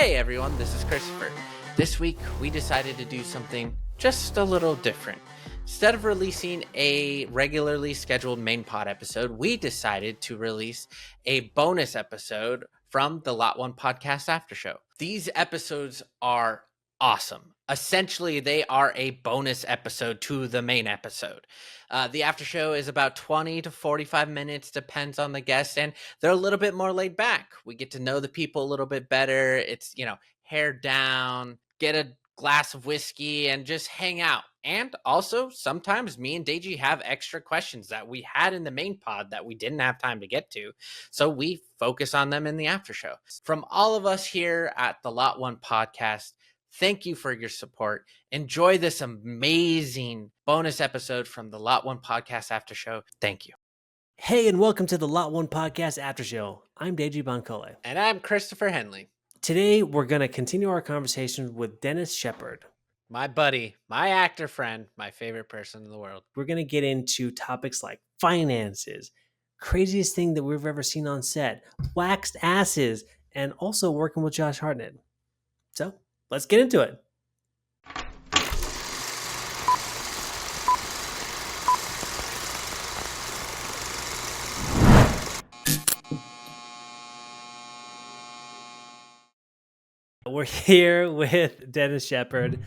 Hey everyone, this is Christopher. This week we decided to do something just a little different. Instead of releasing a regularly scheduled main pod episode, we decided to release a bonus episode from the Lot1 Podcast After Show. These episodes are awesome. Essentially, they are a bonus episode to the main episode. The after show is about 20 to 45 minutes, depends on the guest, and they're a little bit more laid back. We get to know the people a little bit better. It's, hair down, get a glass of whiskey, and just hang out. And also, sometimes me and Deji have extra questions that we had in the main pod that we didn't have time to get to. So we focus on them in the after show. From all of us here at the Lot1 Podcast, thank you for your support. Enjoy this amazing bonus episode from the Lot1 Podcast After Show. Thank you. Hey, and welcome to the Lot1 Podcast After Show. I'm Deji Bancole. And I'm Christopher Henley. Today, we're going to continue our conversation with Denis Shepherd. My buddy, my actor friend, my favorite person in the world. We're going to get into topics like finances, craziest thing that we've ever seen on set, waxed asses, and also working with Josh Hartnett. So, let's get into it. We're here with Denis Shepherd.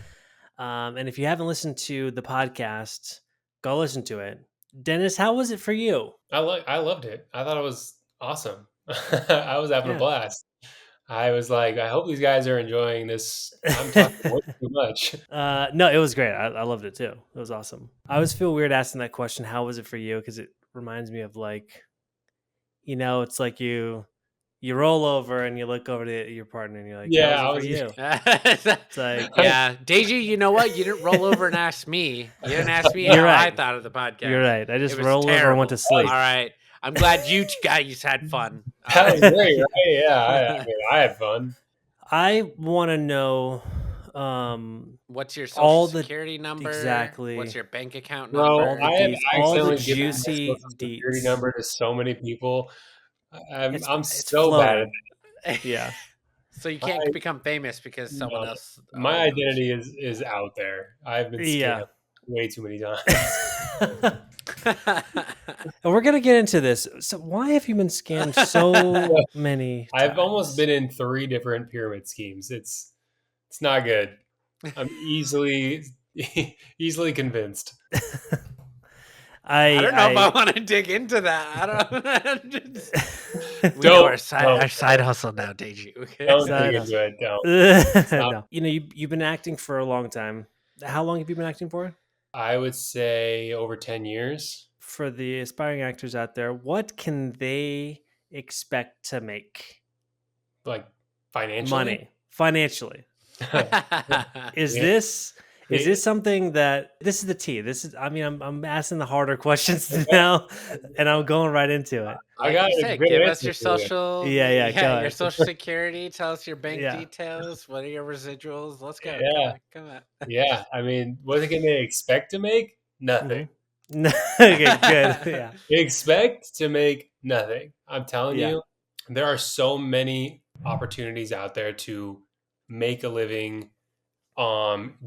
And if you haven't listened to the podcast, go listen to it. Denis, how was it for you? I loved it. I thought it was awesome. I was having a blast. I was like, I hope these guys are enjoying this. I'm talking way too much. No, it was great. I loved it too. It was awesome. I always feel weird asking that question, how was it for you? Because it reminds me of it's like you roll over and you look over to your partner and you're like, yeah, how was it for you? It's like, yeah, Deji, you know what? You didn't roll over and ask me. You didn't ask me how I thought of the podcast. You're right. I just rolled over and went to sleep. All right. I'm glad you guys had fun. That was great, right? Yeah, I had fun. I want to know what's your social security number? Exactly. What's your bank account number? All the juicy social security number to so many people. I'm it's so floating. bad. Yeah. So you can't become famous because someone else. My identity is out there. I've been scammed way too many times. And we're gonna get into this. So why have you been scammed so many times? I've almost been in 3 different pyramid schemes. It's not good. I'm easily convinced. I don't know if I want to dig into that. I don't. We do our side hustle now, Deji. Okay? Don't dig into it. No. You've been acting for a long time. How long have you been acting for? I would say over 10 years. For the aspiring actors out there, what can they expect to make? Like financially? Money. Financially. Is this something that this is the tea? I'm asking the harder questions now, and I'm going right into it. Give us your social. Your social security. Tell us your bank details. What are your residuals? Let's go. Yeah, come on. Yeah, what can they expect to make? Nothing. Okay, good. Yeah, expect to make nothing. I'm telling you, there are so many opportunities out there to make a living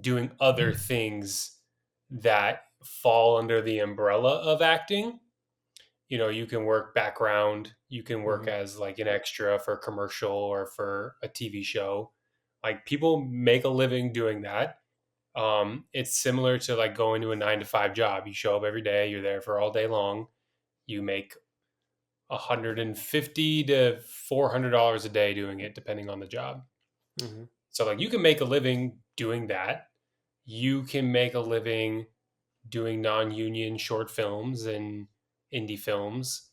doing other things that fall under the umbrella of acting. You can work background, you can work as like an extra for a commercial or for a TV show. Like people make a living doing that. It's similar to like going to a 9-to-5 job. You show up every day, you're there for all day long. You make $150 to $400 a day doing it, depending on the job. Mm-hmm. So like you can make a living doing that. You can make a living doing non-union short films and indie films.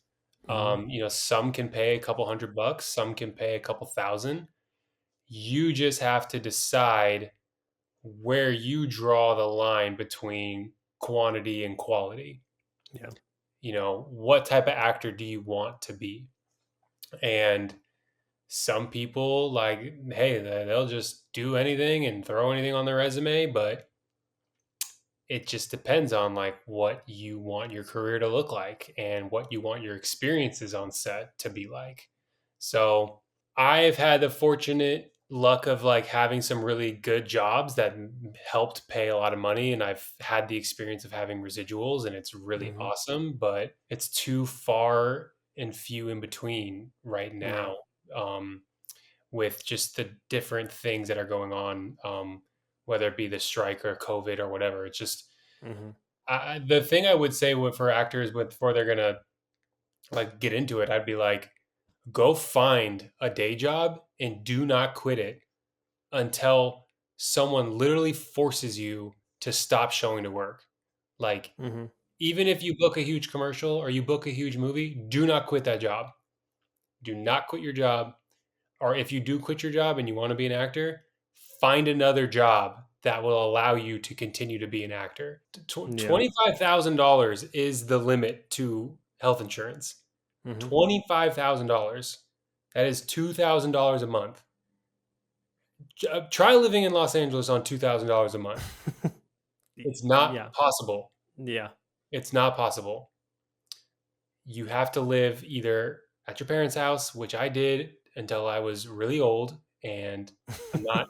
Mm-hmm. Some can pay a couple $100, some can pay a couple $1,000. You just have to decide where you draw the line between quantity and quality. Yeah. What type of actor do you want to be? And some people they'll just do anything and throw anything on their resume, but it just depends on like what you want your career to look like and what you want your experiences on set to be like. So I've had the fortunate luck of like having some really good jobs that helped pay a lot of money, and I've had the experience of having residuals, and it's really awesome, but it's too far and few in between right now. With just the different things that are going on, whether it be the strike or COVID or whatever. It's just the thing I would say for actors before they're gonna like get into it, I'd be like, go find a day job and do not quit it until someone literally forces you to stop showing to work. Like, even if you book a huge commercial or you book a huge movie, do not quit that job. Do not quit your job. Or if you do quit your job and you want to be an actor, find another job that will allow you to continue to be an actor. $25,000 is the limit to health insurance. $25,000. That is $2,000 a month. Try living in Los Angeles on $2,000 a month. It's not possible. Yeah. It's not possible. You have to live either at your parents' house, which I did until I was really old, and I'm not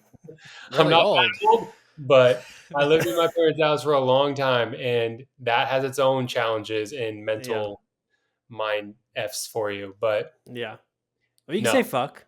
I'm not old, but I lived in my parents' house for a long time, and that has its own challenges and mental mind F's for you. But well, you can say fuck.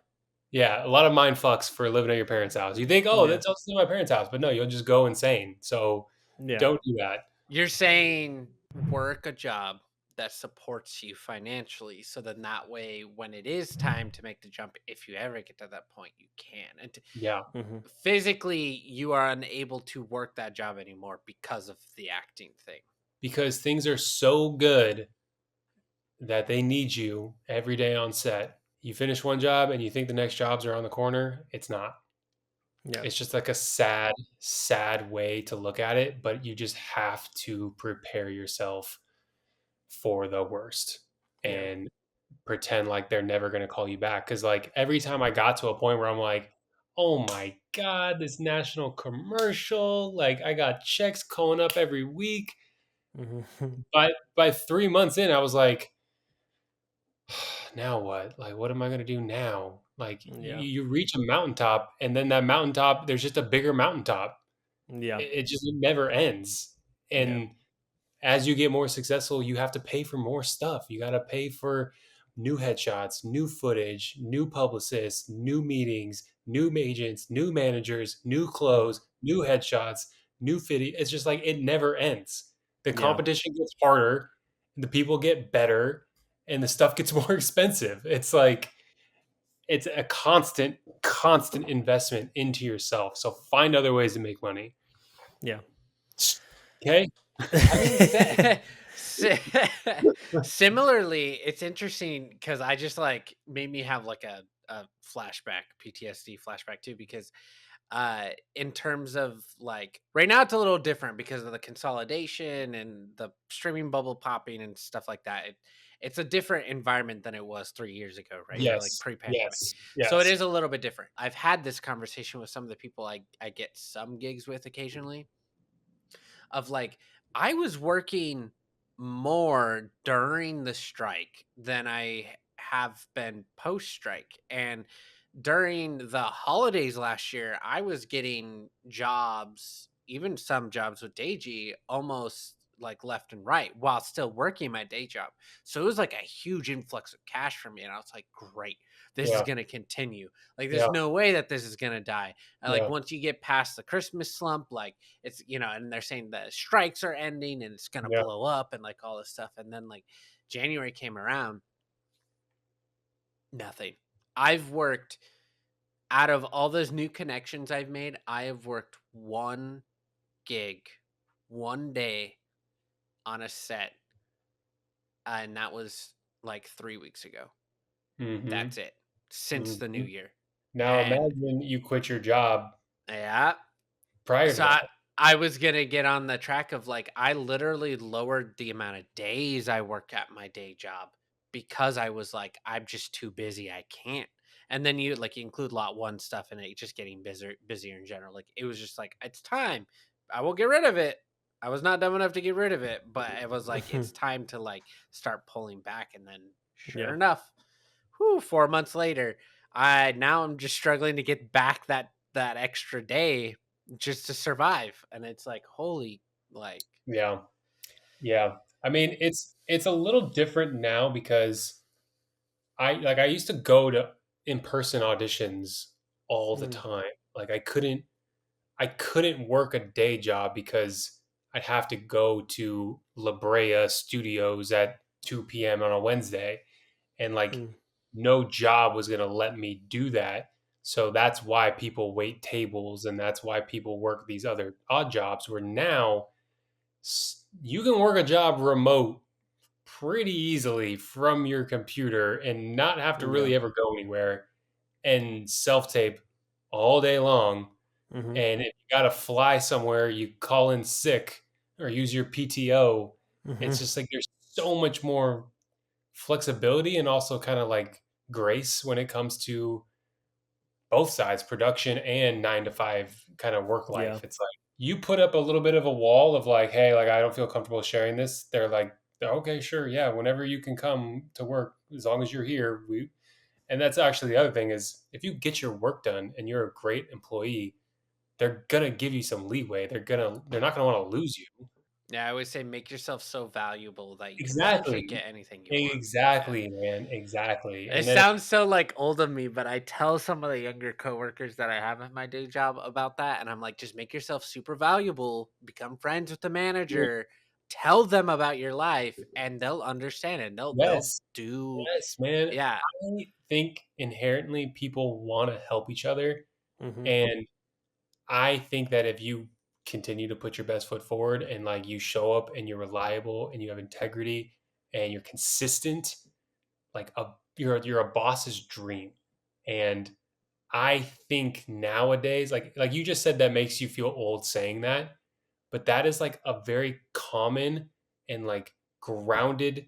Yeah, a lot of mind fucks for living at your parents' house. You think, that's also my parents' house, but no, you'll just go insane. So don't do that. You're saying work a job that supports you financially, so then that way when it is time to make the jump, if you ever get to that point, you can. And physically you are unable to work that job anymore because of the acting thing, because things are so good that they need you every day on set. You finish one job and you think the next jobs are on the corner. It's not. It's just like a sad way to look at it, but you just have to prepare yourself for the worst and pretend like they're never going to call you back. Cause like every time I got to a point where I'm like, oh my God, this national commercial, like I got checks going up every week. By 3 months in, I was like, now what? Like, what am I going to do now? Like you reach a mountaintop, and then that mountaintop, there's just a bigger mountaintop. It just never ends. And as you get more successful, you have to pay for more stuff. You got to pay for new headshots, new footage, new publicists, new meetings, new agents, new managers, new clothes, new headshots, new fitting. It's just like, it never ends. The competition gets harder, the people get better, and the stuff gets more expensive. It's like, it's a constant investment into yourself. So find other ways to make money. Okay. I mean, similarly, it's interesting because I just like made me have like a flashback, PTSD flashback too, because in terms of like right now it's a little different because of the consolidation and the streaming bubble popping and stuff like that. It's a different environment than it was 3 years ago, right? Yes. Or like pre-pandemic. Yes. So it is a little bit different. I've had this conversation with some of the people I get some gigs with occasionally, of like, I was working more during the strike than I have been post strike. And during the holidays last year, I was getting jobs, even some jobs with Deji, almost like left and right while still working my day job. So it was like a huge influx of cash for me. And I was like, great, this is going to continue. Like, there's no way that this is going to die. And like, once you get past the Christmas slump, like it's, and they're saying the strikes are ending and it's going to blow up and like all this stuff. And then like January came around, nothing. I've worked, out of all those new connections I've made, I have worked one gig, one day on a set, and that was like 3 weeks ago. That's it, since the new year. Now imagine you quit your job. Prior to that. I was gonna get on the track of like, I literally lowered the amount of days I work at my day job because I was like, I'm just too busy, I can't. And then you include Lot1 stuff and it just getting busier in general. Like, it was just like, it's time. I will get rid of it. I was not dumb enough to get rid of it, but it was like, it's time to like start pulling back. And then sure enough, 4 months later, I'm just struggling to get back that extra day just to survive. And it's like, holy, like, Yeah. Yeah. I mean, it's a little different now because I used to go to in-person auditions all the Mm, time. Like I couldn't work a day job because I'd have to go to La Brea Studios at 2 p.m. on a Wednesday, and like mm, no job was going to let me do that. So that's why people wait tables, and that's why people work these other odd jobs where now you can work a job remote pretty easily from your computer and not have to yeah. really ever go anywhere and self tape all day long. Mm-hmm. And if you got to fly somewhere, you call in sick or use your PTO. Mm-hmm. It's just like there's so much more flexibility and also kind of like grace when it comes to both sides, production and 9 to 5 kind of work Yeah. life. It's like you put up a little bit of a wall of like, hey, like I don't feel comfortable sharing this. They're like, okay, sure, yeah, whenever you can come to work, as long as you're here, we. And that's actually the other thing is if you get your work done and you're a great employee, they're gonna give you some leeway. They're not gonna want to lose you. yeah, I always say make yourself so valuable that you can essentially Exactly. get anything you want. Yeah. Exactly, man. Exactly. It And then sounds so like old of me, but I tell some of the younger coworkers that I have at my day job about that, and I'm like, just make yourself super valuable, become friends with the manager, tell them about your life, and they'll understand it. They'll yes, do, yes, man. yeah, I think inherently people want to help each other. Mm-hmm. And I think that if you continue to put your best foot forward and like you show up and you're reliable and you have integrity and you're consistent, like you're a boss's dream. And I think nowadays, like you just said, that makes you feel old saying that, but that is like a very common and like grounded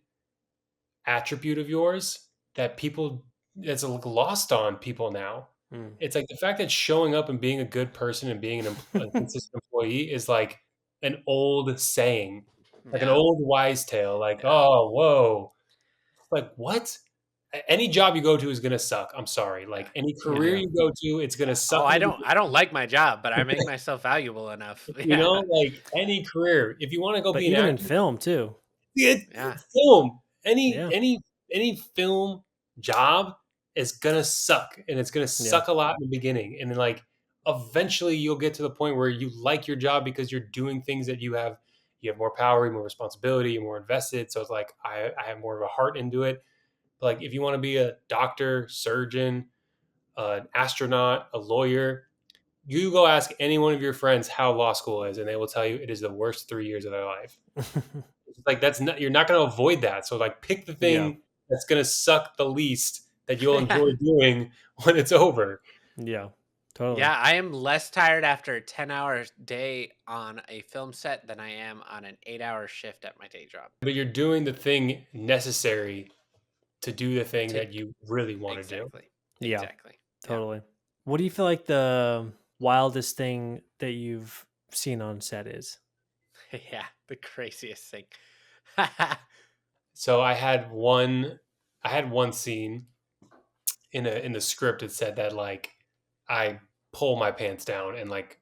attribute of yours that people that's like lost on people now. Mm. It's like the fact that showing up and being a good person and being a consistent employee is like an old saying, like an yeah, old wise tale. Like, yeah. oh, whoa, like what? Any job you go to is gonna suck. I'm sorry. Yeah. Like any Yeah. career Yeah. you go to, it's gonna Yeah. Oh, suck in the I don't beginning. like my job, but I make myself valuable enough. You know, Yeah. like any career. If you want to go But be an even in actor, film too. Yeah. film. Any Yeah. any any film job is gonna suck, and it's gonna Yeah. suck a lot in the beginning, and then like eventually you'll get to the point where you like your job because you're doing things that you have more power, you have more responsibility, you're more invested. So it's like I have more of a heart into it. But like if you want to be a doctor, surgeon, an astronaut, a lawyer, you go ask any one of your friends how law school is, and they will tell you it is the worst 3 years of their life. It's like that's not you're not going to avoid that. So like pick the Yeah. thing that's going to suck the least that you'll Yeah. enjoy doing when it's over. Yeah. Totally. Yeah, I am less tired after a 10-hour day on a film set than I am on an 8-hour shift at my day job. But you're doing the thing necessary to do the thing To that you really want to do. exactly. Yeah. Exactly. Yeah. Totally. What do you feel like the wildest thing that you've seen on set is? Yeah, the craziest thing. So I had one scene in the script. It said that like I pull my pants down and like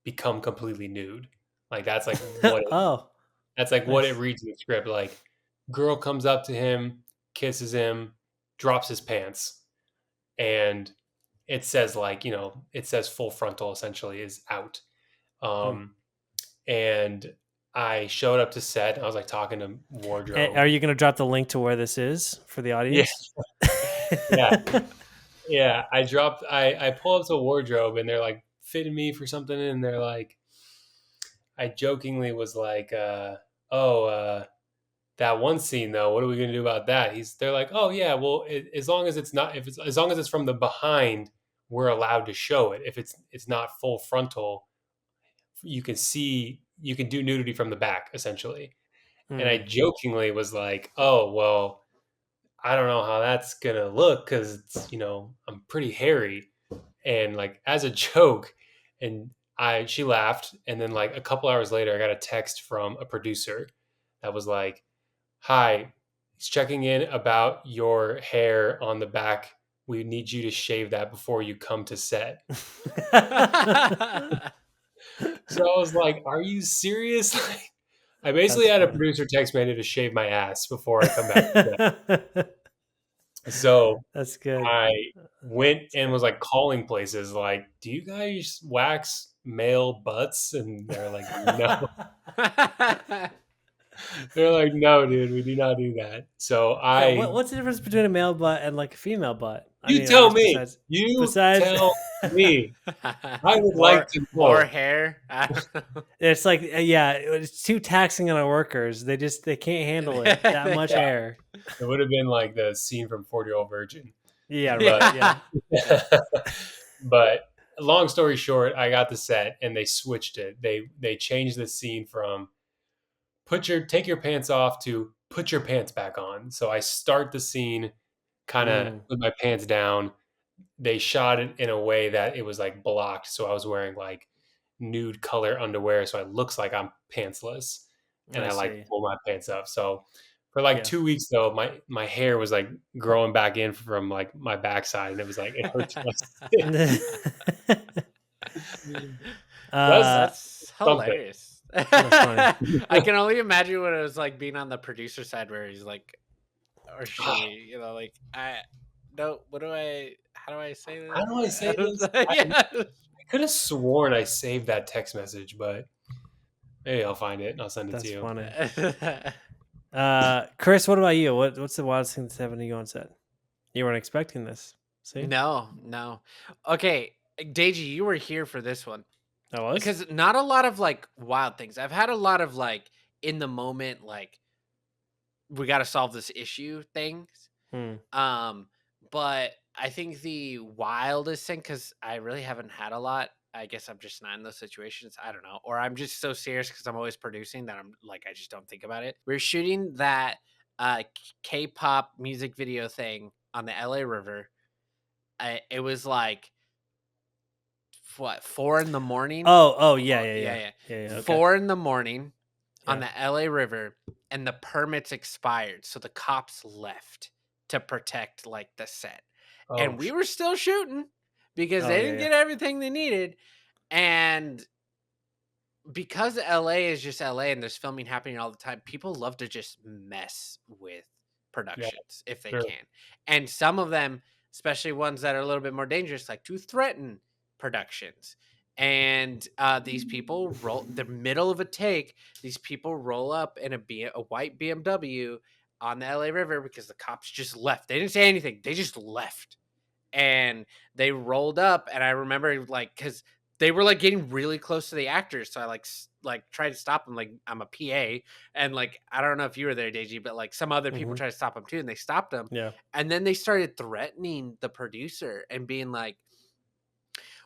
become completely nude. Like Oh, that's like what it nice. reads in the script. Like girl comes up to him, kisses him, drops his pants, and it says like, it says full frontal essentially is out. Hmm. Um and I showed up to set. I was like talking to wardrobe. Are you going to drop the link to where this is for the Yeah, audience? yeah, yeah. I pull up to wardrobe and they're like fitting me for something, and they're like, I jokingly was like, oh, that one scene though, what are we gonna do about that? They're like, oh yeah, well, as long as it's not, if it's as long as it's from the behind, we're allowed to show it. If it's not full frontal, you can do nudity from the back essentially. And I Hmm. jokingly was like, oh well, I don't know how that's gonna look because it's I'm pretty hairy, and like as a joke, and she laughed, and then like a couple hours later, I got a text from a producer that was like, "Hi, he's checking in about your hair on the back we need you to shave that before you come to set. So I was like, are you serious? I basically had a producer text me to shave my ass before I come back to set. So that's good. I went and was like calling places like, do you guys wax male butts? And they're like, no. They're like, no, dude, we do not do that. So what's the difference between a male butt and like a female butt? Tell me. Tell me. I would like to know. More hair. It's like, it's too taxing on our workers. They can't handle it. That much hair. It would have been like the scene from 40-Year-Old Virgin. Yeah, right. Yeah. But long story short, I got the set and they switched it. They changed the scene from take your pants off to put your pants back on. So I start the scene kind of with my pants down. They shot it in a way that it was like blocked. So I was wearing like nude color underwear. So it looks like I'm pantsless and I like pull my pants up. So for like 2 weeks though, my hair was like growing back in from like my backside and it was like, it hurts. That's hilarious. I can only imagine what it was like being on the producer side where he's like, or she, like, how do I say this? How do I say this? I could have sworn I saved that text message, but maybe I'll find it and I'll send it to you. That's funny. Chris, what about you? What's the wildest thing that's happened to you on set? You weren't expecting this. See? No. Okay, Deji, you were here for this one. I was? Because not a lot of like wild things. I've had a lot of like in the moment, like we got to solve this issue things. But I think the wildest thing, because I really haven't had a lot. I guess I'm just not in those situations. I don't know. Or I'm just so serious because I'm always producing that I'm like, I just don't think about it. We're shooting that K-pop music video thing on the LA River. It was like, 4 in the morning? Oh, yeah. Okay. 4 in the morning on the LA River, and the permits expired. So the cops left to protect like the set. And we were still shooting because they didn't get everything they needed. And because LA is just LA and there's filming happening all the time, people love to just mess with productions if they can. And some of them, especially ones that are a little bit more dangerous, like to threaten productions. And these people roll the middle of a take. These people roll up in a white BMW on the LA River because the cops just left. They didn't say anything. They just left. And they rolled up. And I remember like, because they were like getting really close to the actors. So I like tried to stop them. Like I'm a PA. And like, I don't know if you were there, Deji, but like some other people tried to stop them too. And they stopped them. Yeah. And then they started threatening the producer and being like,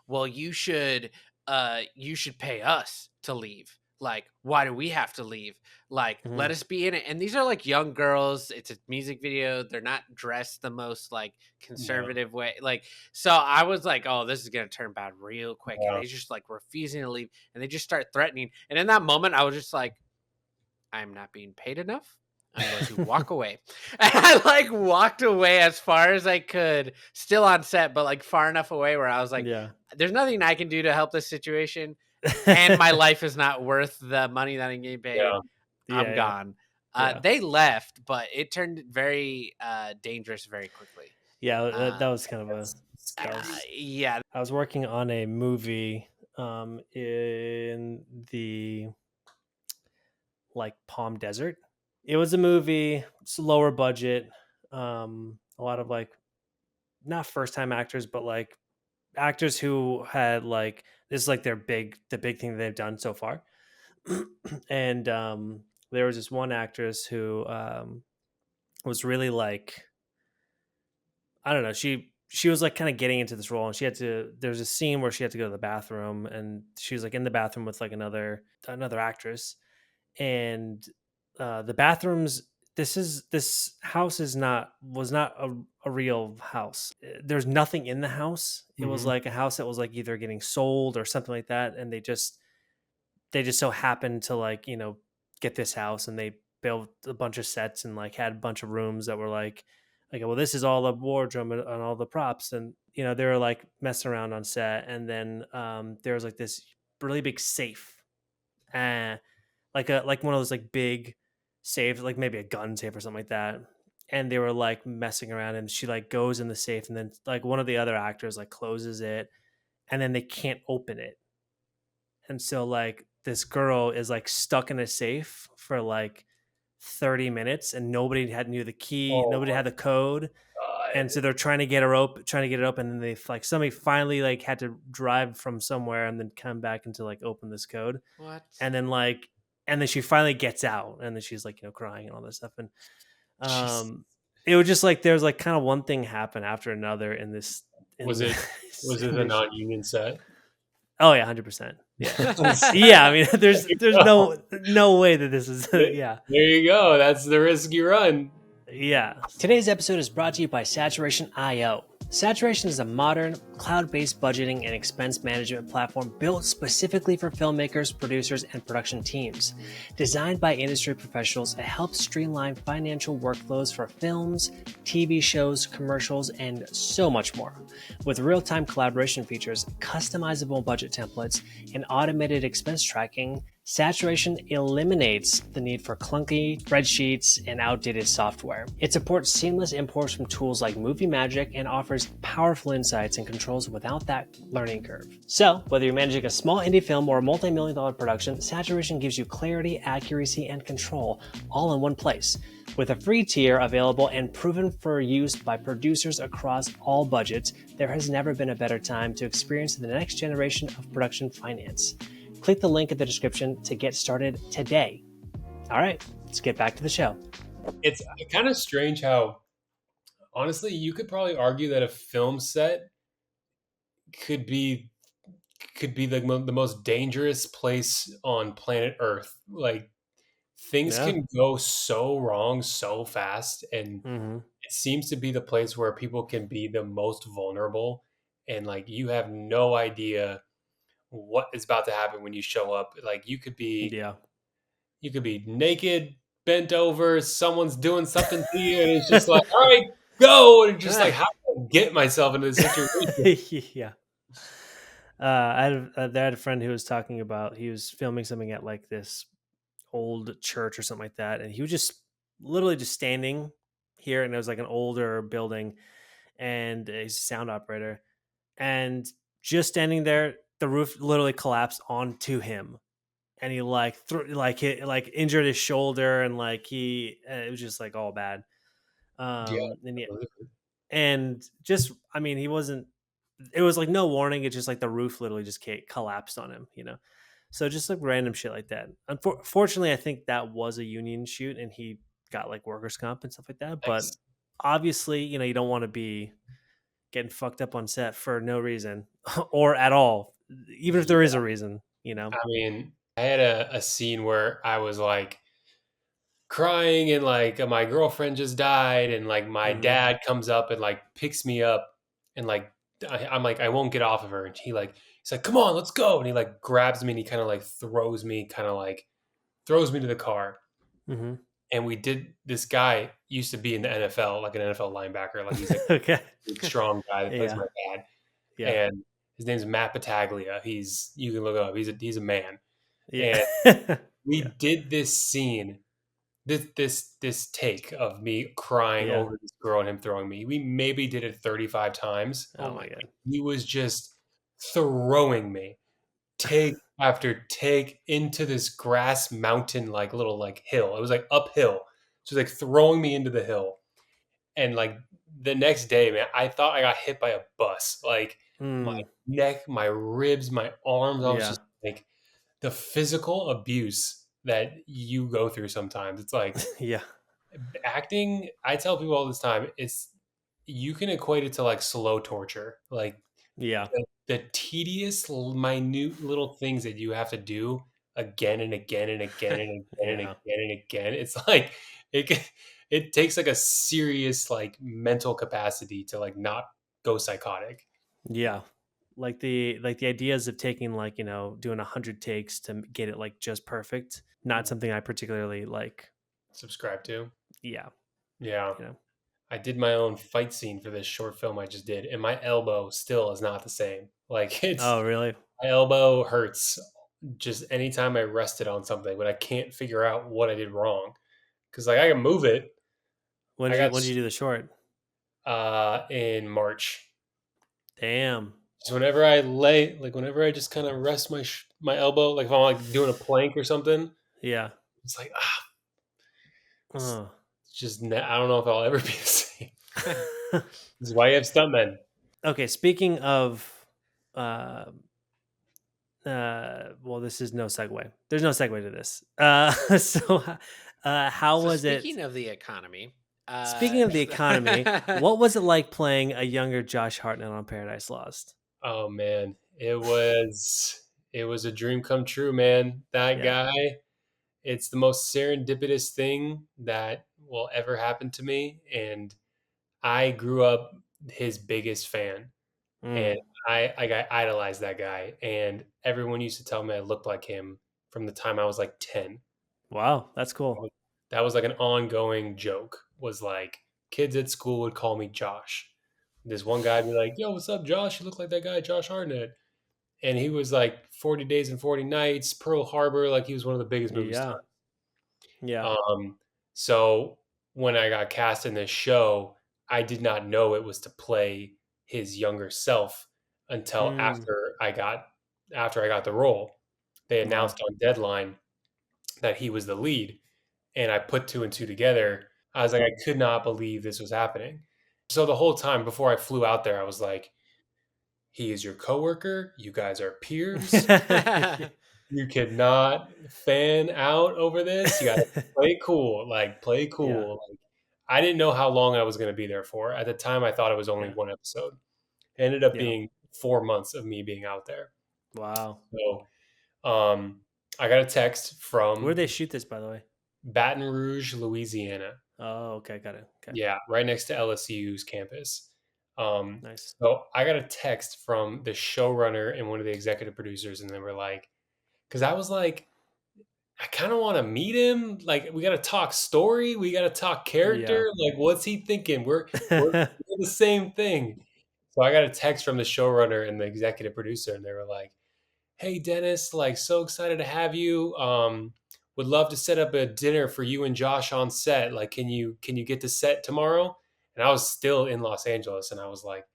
well, you should pay us to leave. Like, why do we have to leave? Like, let us be in it. And these are like young girls. It's a music video. They're not dressed the most like conservative way. Like, so I was like, oh, this is going to turn bad real quick. And they just like refusing to leave. And they just start threatening. And in that moment, I was just like, I'm not being paid enough. I'm going to walk away. And I like walked away as far as I could, still on set, but like far enough away where I was like, there's nothing I can do to help this situation. And my life is not worth the money that I'm getting paid. I'm gone. They left, but it turned very dangerous very quickly. Yeah, that was kind of yeah. I was working on a movie in the like Palm Desert. It was a movie, it's lower budget, a lot of like not first time actors, but like actors who had like this is like the big thing they've done so far. And there was this one actress who was really like, I don't know, she was like kind of getting into this role, and there's a scene where she had to go to the bathroom, and she was like in the bathroom with like another actress, and the bathrooms, this house was not a real house. There's nothing in the house. It was like a house that was like either getting sold or something like that, and they just so happened to like, get this house, and they built a bunch of sets and like had a bunch of rooms that were like like, well, this is all the wardrobe and all the props, and they were like messing around on set, and then there was like this really big safe, like one of those like big safes, like maybe a gun safe or something like that. And they were like messing around, and she like goes in the safe, and then like one of the other actors like closes it, and then they can't open it. And so like this girl is like stuck in a safe for like 30 minutes, and nobody had knew the key, Oh nobody had the code. my And God. so they're trying to get it open, and they like somebody finally like had to drive from somewhere and then come back and to like open this code. What? And then she finally gets out, and then she's like crying and all this stuff. And Jeez. it was just like there's like kind of one thing happened after another in this Was it in a this- non-union set? Oh yeah, 100%. Yeah. That's- Yeah, I mean there's no way that this is yeah. There you go. That's the risk you run. Yeah. Today's episode is brought to you by Saturation.io. Saturation is a modern, cloud-based budgeting and expense management platform built specifically for filmmakers, producers, and production teams. Designed by industry professionals, it helps streamline financial workflows for films, TV shows, commercials, and so much more. With real-time collaboration features, customizable budget templates, and automated expense tracking, Saturation eliminates the need for clunky spreadsheets and outdated software. It supports seamless imports from tools like Movie Magic and offers powerful insights and controls without that learning curve. So, whether you're managing a small indie film or a multi-million-dollar production, Saturation gives you clarity, accuracy, and control all in one place. With a free tier available and proven for use by producers across all budgets, there has never been a better time to experience the next generation of production finance. Click the link in the description to get started today. All right, let's get back to the show. It's kind of strange how, honestly, you could probably argue that a film set could be the most dangerous place on planet Earth. Like, things Yeah. can go so wrong so fast, and Mm-hmm. it seems to be the place where people can be the most vulnerable, and like you have no idea what is about to happen when you show up. Like you could be naked, bent over, someone's doing something to you, and it's just like, all right, go, and just like, how do I get myself into this situation? Yeah. I had a friend who was talking about, he was filming something at like this old church or something like that, and he was just literally just standing here, and it was like an older building, and he's a sound operator, and just standing there, the roof literally collapsed onto him, and he like injured his shoulder, and like it was just like all bad. Yeah. And just, I mean, it was like no warning. It's just like the roof literally just collapsed on him, So just like random shit like that. Unfortunately, I think that was a union shoot, and he got like workers' comp and stuff like that. But Nice. obviously, you don't want to be getting fucked up on set for no reason or at all, even if there is a reason, I mean, I had a scene where I was like crying, and like my girlfriend just died, and like my Mhm. dad comes up and like picks me up, and like I'm like, I won't get off of her, and he's like, come on, let's go, and he like grabs me, and he kind of like throws me to the car. Mm-hmm. And this guy used to be in the NFL, like an NFL linebacker, like he's like Okay. a big, strong guy that plays Yeah. my dad, Yeah. and his name's Matt Battaglia. You can look it up. He's a man. Yeah. We did this scene, this take of me crying Yeah. over this girl and him throwing me. We maybe did it 35 times. Oh my God. He was just throwing me take after take into this grass mountain, like little like hill. It was like uphill. So like throwing me into the hill. And like the next day, man, I thought I got hit by a bus. Like my neck, my ribs, my arms. I was Yeah. just like, the physical abuse that you go through sometimes. It's like Yeah. acting. I tell people all this time, you can equate it to like slow torture. Like Yeah. the tedious, minute little things that you have to do again and again and again and again and Yeah. again and again. It's like it takes like a serious like mental capacity to like not go psychotic. Yeah. Like the ideas of taking like, doing 100 takes to get it like just perfect. Not something I particularly like. Subscribe to. Yeah. Yeah. I did my own fight scene for this short film I just did, and my elbow still is not the same. Like Oh, really? my elbow hurts just anytime I rest it on something, but I can't figure out what I did wrong. Because like I can move it. When I did you got when did you do the short? in March. Damn. So whenever I lay, like whenever I just kind of rest my elbow, like if I'm like doing a plank or something, Yeah. it's like it's Oh. just I don't know if I'll ever be the same. This is why you have stuntmen. Okay, speaking of well, this is no segue. There's no segue to this. How So was it? speaking of the economy, Speaking of the economy, what was it like playing a younger Josh Hartnett on Paradise Lost? Oh man, it was a dream come true, man. That Yeah. guy, it's the most serendipitous thing that will ever happen to me, and I grew up his biggest fan, Mm. and I idolized that guy, and everyone used to tell me I looked like him from the time I was like 10. Wow, that's cool. That was like an ongoing joke. Was like kids at school would call me Josh. This one guy would be like, "Yo, what's up, Josh? You look like that guy, Josh Hartnett." And he was like 40 Days and 40 Nights, Pearl Harbor. Like he was one of the biggest movie Yeah. stars. Yeah. So when I got cast in this show, I did not know it was to play his younger self until Mm. after I got the role. They Wow. announced on Deadline that he was the lead, and I put two and two together. I was like, I could not believe this was happening. So the whole time before I flew out there, I was like, he is your coworker. You guys are peers. You cannot fan out over this. You got to play cool. Like, play Yeah. cool. Like, I didn't know how long I was going to be there for. At the time, I thought it was only Yeah. one episode. It ended up Yeah. being 4 months of me being out there. Wow. So, I got a text from Where'd they shoot this, by the way? Baton Rouge, Louisiana. Oh, okay, got it. Okay. Yeah, right next to LSU's campus. Nice. So I got a text from the showrunner and one of the executive producers, and they were like, because I was like, I kind of want to meet him. Like, we got to talk story, we got to talk character. Like, what's he thinking? We're the same thing. So I got a text from the showrunner and the executive producer, and they were like, "Hey, Dennis, like, so excited to have you. Would love to set up a dinner for you and Josh on set. Like, can you get to set tomorrow?" And I was still in Los Angeles, and I was like,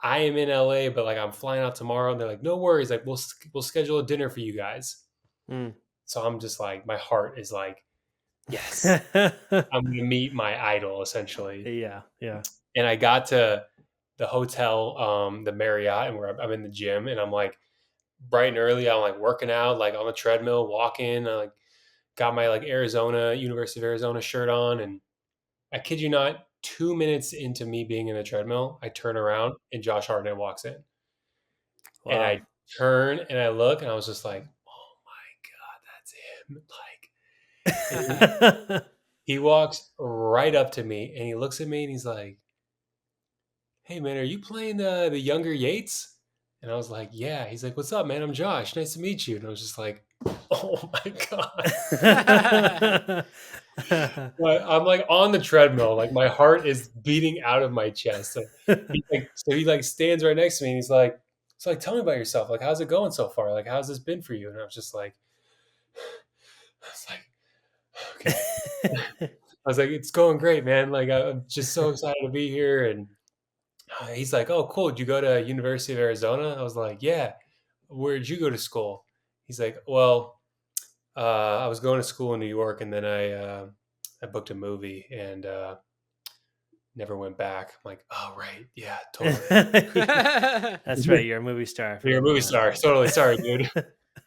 I am in LA, but like I'm flying out tomorrow. And they're like, "No worries. Like, we'll schedule a dinner for you guys." Mm. So I'm just like, my heart is like, yes, I'm gonna meet my idol essentially. Yeah. And I got to the hotel, the Marriott, and where I'm in the gym, and I'm like bright and early. I'm like working out, like on the treadmill, walking. I like got my like University of Arizona shirt on, and I kid you not, 2 minutes into me being in the treadmill, I turn around and Josh Hartnett walks in, and Wow. I turn and I look, and I was just like, "Oh my god, that's him!" Like, he walks right up to me and he looks at me and he's like, "Hey man, are you playing the younger Yates?" And I was like, "Yeah." He's like, "What's up, man? I'm Josh. Nice to meet you." And I was just like, "Oh my god." But I'm like on the treadmill, like my heart is beating out of my chest. So he like stands right next to me and he's like, "So like, tell me about yourself. Like, how's it going so far? Like, how's this been for you?" And I was just like, I was like, okay. I was like, "It's going great, man. Like, I'm just so excited to be here." And he's like, "Oh, cool. Did you go to University of Arizona?" I was like, "Yeah." "Where'd you go to school?" He's like, "Well, I was going to school in New York, and then I booked a movie and never went back." I'm like, "Oh, right. Yeah, totally." That's right. You're a movie star. You're a movie star. Totally. Sorry, dude.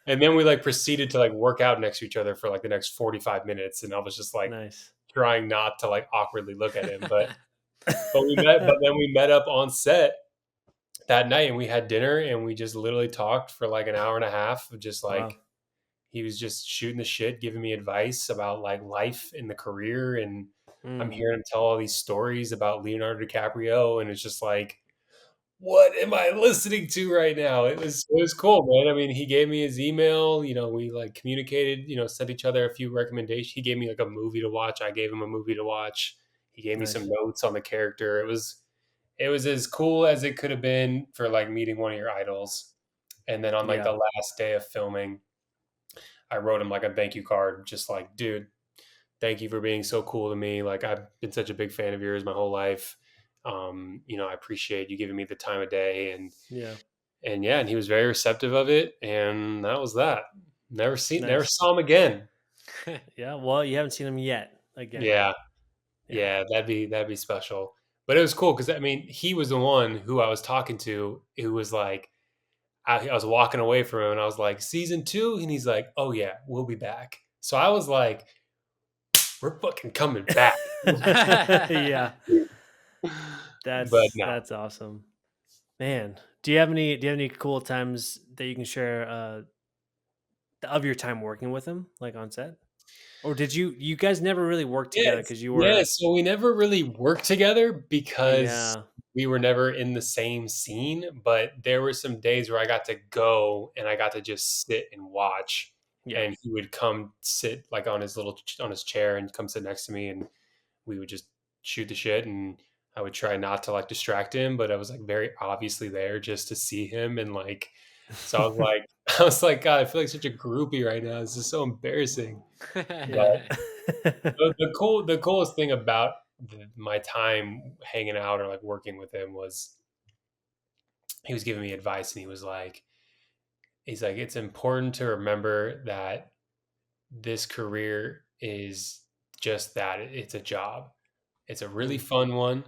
And then we like proceeded to like work out next to each other for like the next 45 minutes. And I was just like Nice. trying not to like awkwardly look at him. But then we met up on set that night and we had dinner and we just literally talked for like an hour and a half of just like, Wow. he was just shooting the shit, giving me advice about like life in the career. And I'm hearing him tell all these stories about Leonardo DiCaprio. And it's just like, what am I listening to right now? It was cool, man. I mean, he gave me his email, we like communicated, sent each other a few recommendations. He gave me like a movie to watch. I gave him a movie to watch. He gave me Nice. some notes on the character. It was as cool as it could have been for like meeting one of your idols. And then on like the last day of filming, I wrote him like a thank you card, just like, dude, thank you for being so cool to me. Like, I've been such a big fan of yours my whole life. I appreciate you giving me the time of day. And he was very receptive of it. And that was that. Never saw him again. Yeah. Well, you haven't seen him yet again. Yeah. That'd be special. But it was cool because, I mean, he was the one who I was talking to who was like, I was walking away from him and I was like, season 2? And he's like, oh yeah, we'll be back. So I was like, we're fucking coming back. Yeah. That's awesome. Man, do you have any cool times that you can share of your time working with him, like on set? Or did you guys never really work together because you were so we never really worked together because we were never in the same scene, but there were some days where I got to go and I got to just sit and watch. And he would come sit like on his chair and come sit next to me, and we would just shoot the shit, and I would try not to like distract him, but I was like very obviously there just to see him. And like, so I was like, God, I feel like such a groupie right now. This is so embarrassing. But the coolest thing about my time hanging out or like working with him was he was giving me advice, and he's like, it's important to remember that this career is just that. It's a job. It's a really fun one,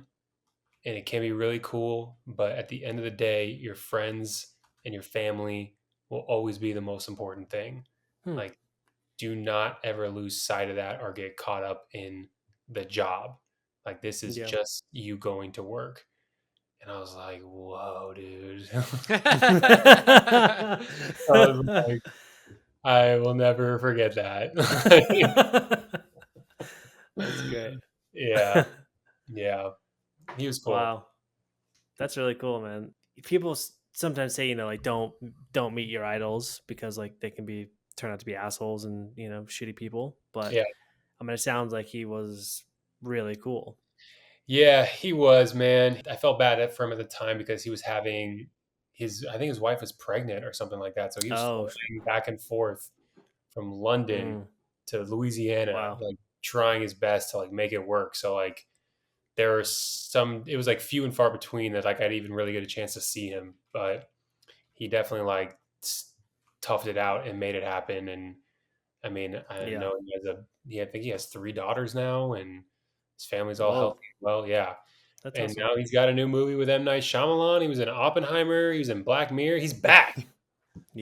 and it can be really cool. But at the end of the day, your friends and your family will always be the most important thing. Like, do not ever lose sight of that or get caught up in the job. Like, this is just you going to work. And I was like, whoa, dude. I was like, I will never forget that. That's great. Yeah. He was cool. Wow. That's really cool, man. People sometimes say, like, don't meet your idols because like they can turn out to be assholes and, shitty people. But I mean, it sounds like he was really cool. Yeah, he was, man. I felt bad for him at the time because he was having I think his wife was pregnant or something like that. So he was flying back and forth from London to Louisiana, like trying his best to like make it work. So like there were it was like few and far between that like I'd even really get a chance to see him, but he definitely like toughed it out and made it happen. And I mean, I know I think he has 3 daughters now, and his family's all healthy. Well, yeah. That's awesome. Now he's got a new movie with M. Night Shyamalan. He was in Oppenheimer. He was in Black Mirror. He's back.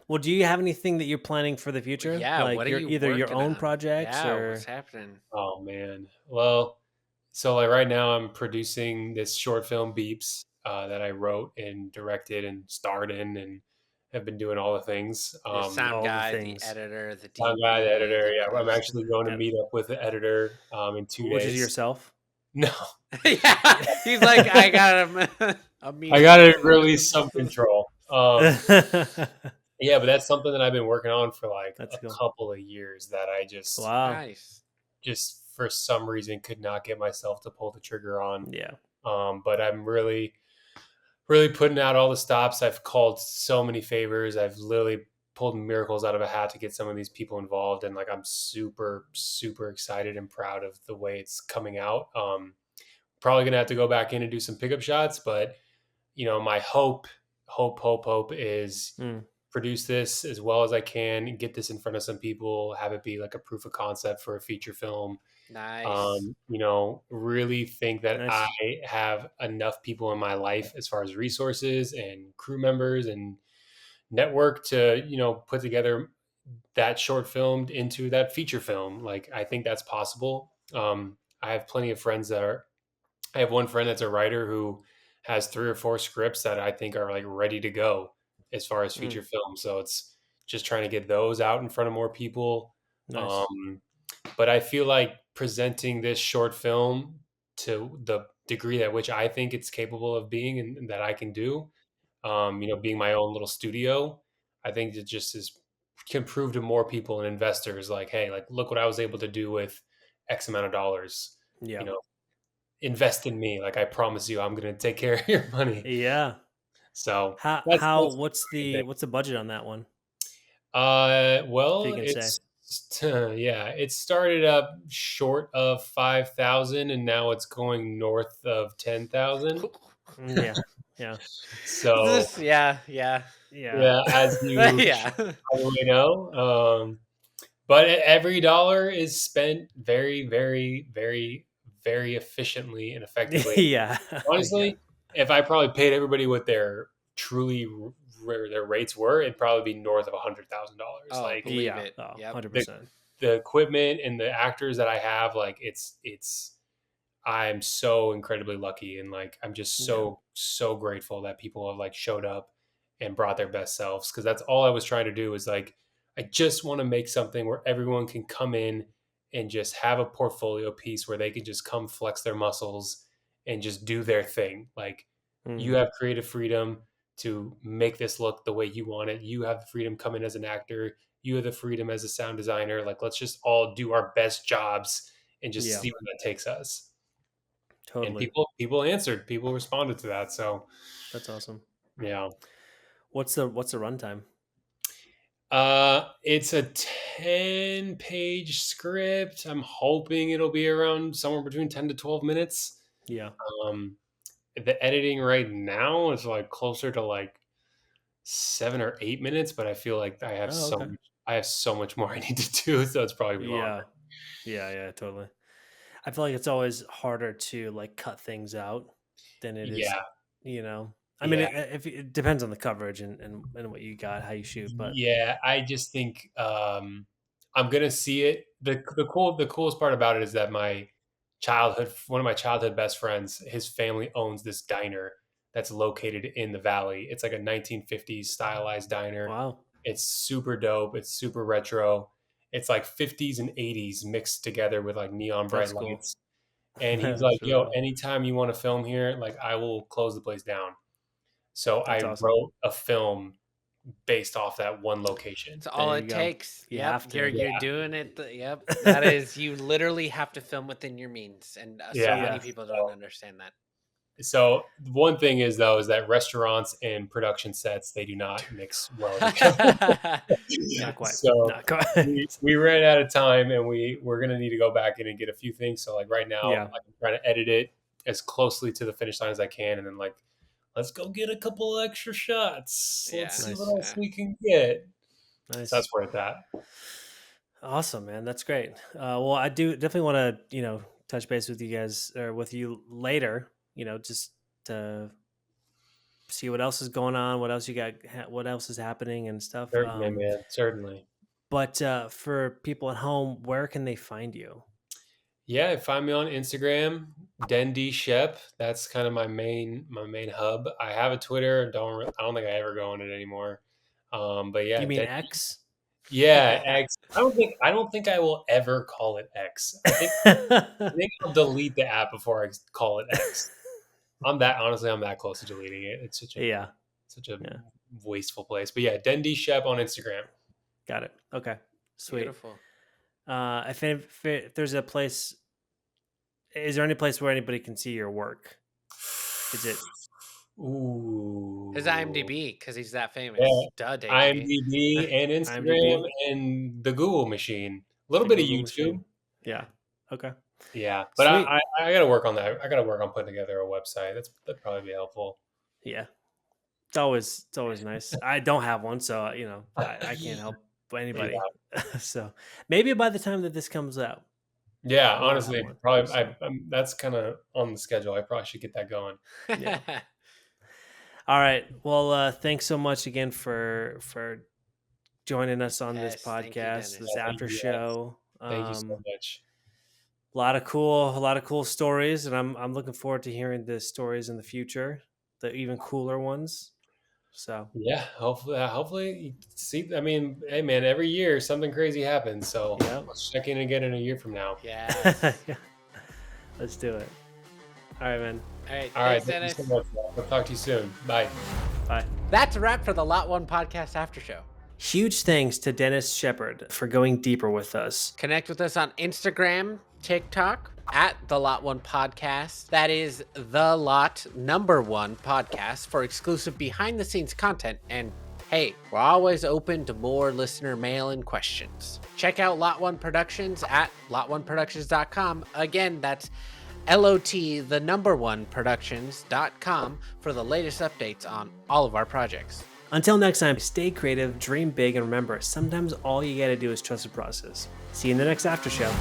Well, do you have anything that you're planning for the future? Yeah, like what are you either your own on? projects or what's happening? Oh man. Well, so like right now I'm producing this short film Beeps that I wrote and directed and starred in, and have been doing all the things. Sound guy, the editor, the DP, sound guy, the editor. Yeah, I'm actually going to meet up with the editor in 2 days. Which is yourself? No. Yeah, he's like, I got him. I got to release some control. Yeah, but that's something that I've been working on for like couple of years that I just just for some reason could not get myself to pull the trigger on. Yeah. But I'm really putting out all the stops. I've called so many favors. I've literally pulled miracles out of a hat to get some of these people involved, and like I'm super excited and proud of the way it's coming out. Probably gonna have to go back in and do some pickup shots, but my hope is produce this as well as I can, get this in front of some people, have it be like a proof of concept for a feature film. Nice. Really think that I have enough people in my life as far as resources and crew members and network to, put together that short film into that feature film. Like, I think that's possible. I have plenty of friends I have one friend that's a writer who has 3 or 4 scripts that I think are like ready to go as far as feature film. So it's just trying to get those out in front of more people. Nice. But I feel like presenting this short film to the degree at which I think it's capable of being and that I can do, being my own little studio, I think it just can prove to more people and investors like, hey, like, look what I was able to do with X amount of dollars. Yeah. invest in me. Like, I promise you, I'm going to take care of your money. Yeah. So What's the budget on that one? Well, If you can say. yeah, it started up short of 5,000 and now it's going north of 10,000. Yeah. So yeah, as you yeah. probably know, but every dollar is spent very, very, very, very efficiently and effectively. Yeah. Honestly, if I probably paid everybody what their their rates were, it'd probably be north of $100,000. Oh, Like, believe it. Oh, Yep. 100%. the equipment and the actors that I have, like, I'm so incredibly lucky, and like I'm just so grateful that people have like showed up and brought their best selves, because that's all I was trying to do, is like I just want to make something where everyone can come in and just have a portfolio piece where they can just come flex their muscles and just do their thing. Like, you have creative freedom to make this look the way you want it. You have the freedom come in as an actor. You have the freedom as a sound designer. Like, let's just all do our best jobs and just see where that takes us. Totally. And people answered. People responded to that. So that's awesome. Yeah. What's the runtime? It's a 10-page script. I'm hoping it'll be around somewhere between 10 to 12 minutes. Yeah. The editing right now is like closer to like 7 or 8 minutes, but I feel like I have so much more I need to do, so it's probably longer. Yeah, totally. I feel like it's always harder to like cut things out than it is, I mean, it depends on the coverage and what you got, how you shoot, but I just think I'm gonna see it. The coolest part about it is that one of my childhood best friends, his family owns this diner that's located in the valley. It's like a 1950s stylized diner. Wow. It's super dope. It's super retro. It's like 50s and 80s mixed together with like neon bright lights. And he's like, yo, anytime you want to film here, like, I will close the place down. So I wrote a film based off that one location. That's all it takes. You're doing it. Yep. That is, you literally have to film within your means. And so many people don't understand that. So one thing is that restaurants and production sets, they do not mix well together. Not quite. So we ran out of time, and we're going to need to go back in and get a few things. So like right now, I'm trying to edit it as closely to the finish line as I can. And then like, let's go get a couple extra shots. Let's see what else we can get. Nice. So that's where it's at. Awesome, man. That's great. Well, I do definitely want to, touch base with you guys or with you later, just to see what else is going on, what else you got, what else is happening and stuff. Certainly, man. Certainly. But for people at home, where can they find you? Yeah, find me on Instagram, Denis Shepherd. That's kind of my main hub. I have a Twitter. I don't think I ever go on it anymore. But yeah, you mean X? Yeah, X. I don't think I will ever call it X. I think I'll delete the app before I call it X. I'm that close to deleting it. It's such a wasteful place. But yeah, Denis Shepherd on Instagram. Got it. Okay. Sweet. Beautiful. If there's a place, is there any place where anybody can see your work? Is it? Ooh. His IMDb, because he's that famous. Yeah. IMDb and Instagram and the Google machine. A little bit of YouTube. Machine. Yeah. Okay. Yeah, but I got to work on that. I got to work on putting together a website. That'd probably be helpful. Yeah, it's always nice. I don't have one, so I can't help anybody. Yeah. So maybe by the time that this comes out. Yeah, honestly, probably. That's kind of on the schedule. I probably should get that going. Yeah. All right. Well, thanks so much again for joining us on this podcast, this after show. Thank you so much. A lot of cool stories, and I'm looking forward to hearing the stories in the future, the even cooler ones. So yeah, hopefully see. I mean, hey man, every year something crazy happens. So let's check in again in a year from now. Yeah. Let's do it. All right, man. All right. Thanks, Dennis. Thank you so much. I'll talk to you soon. Bye. Bye. That's a wrap for the Lot1 Podcast After Show. Huge thanks to Denis Shepherd for going deeper with us. Connect with us on Instagram, TikTok, at the Lot1 Podcast. That is the Lot1 Podcast for exclusive behind the scenes content. And hey, we're always open to more listener mail and questions. Check out Lot1 Productions at lot1productions.com. Again, that's LOT1 Productions.com for the latest updates on all of our projects. Until next time, stay creative, dream big, and remember, sometimes all you gotta do is trust the process. See you in the next after show.